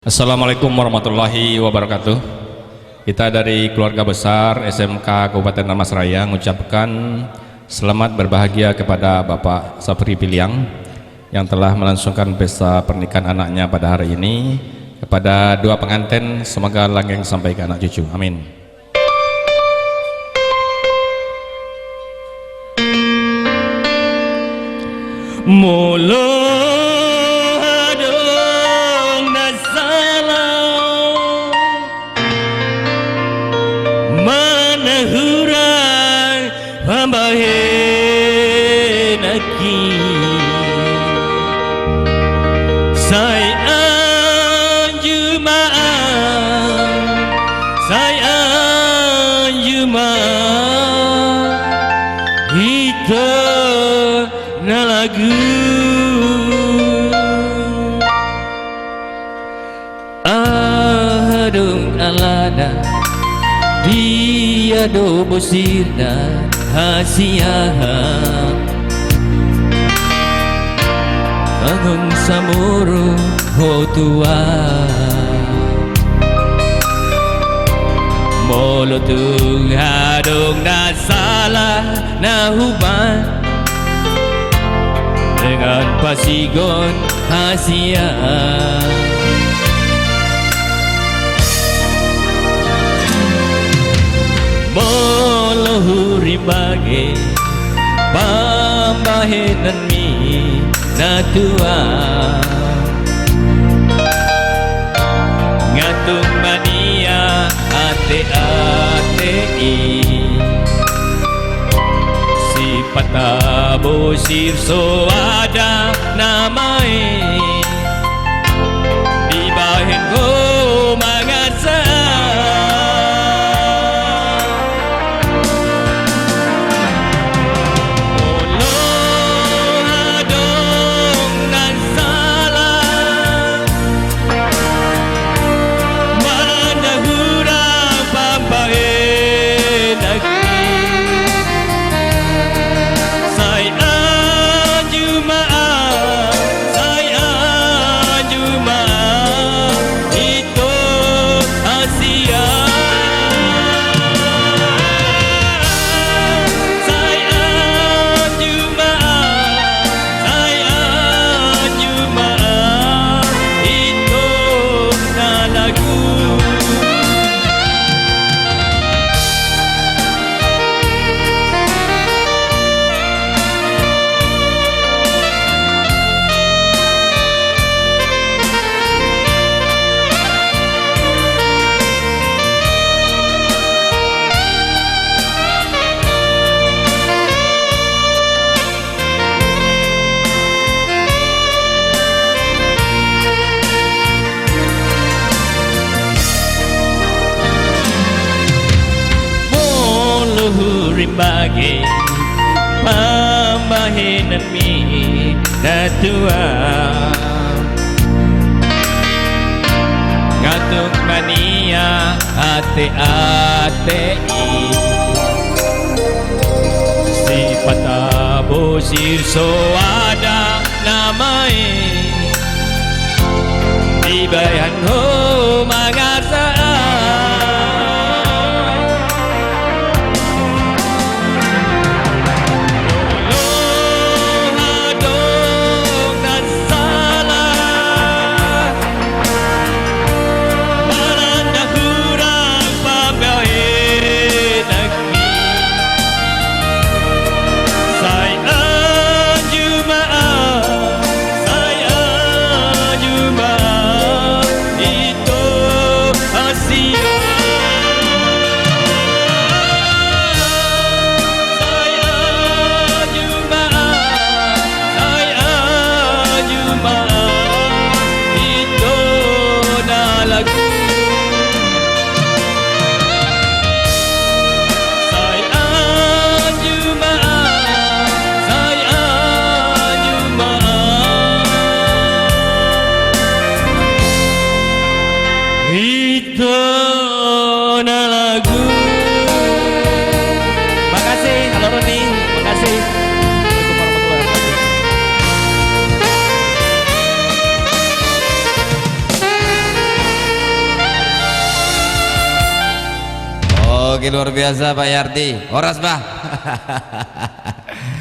Assalamualaikum warahmatullahi wabarakatuh. Kita dari keluarga besar SMK Kabupaten Dharmasraya mengucapkan selamat berbahagia kepada Bapak Safri Piliang yang telah melangsungkan pesta pernikahan anaknya pada hari ini. Kepada dua pengantin, semoga langgeng sampai ke anak cucu. Amin. Dia do bosirna hasiah Angon samuro ho tua Molo tung hadong na salah na huban Dengan pasigon hasiah Molo huri bagi pambahenan mi na tua Ngatung mania ate-ate-i Si patabo sirso ada namai Di bahen ko mangasa Bagi pambahenan mi na tua Ngatung mania ate-ate-i Si patabo sirso ada namai Di bayan ho mangasa Oke, luar biasa Pak Yardi. Horas, Bah.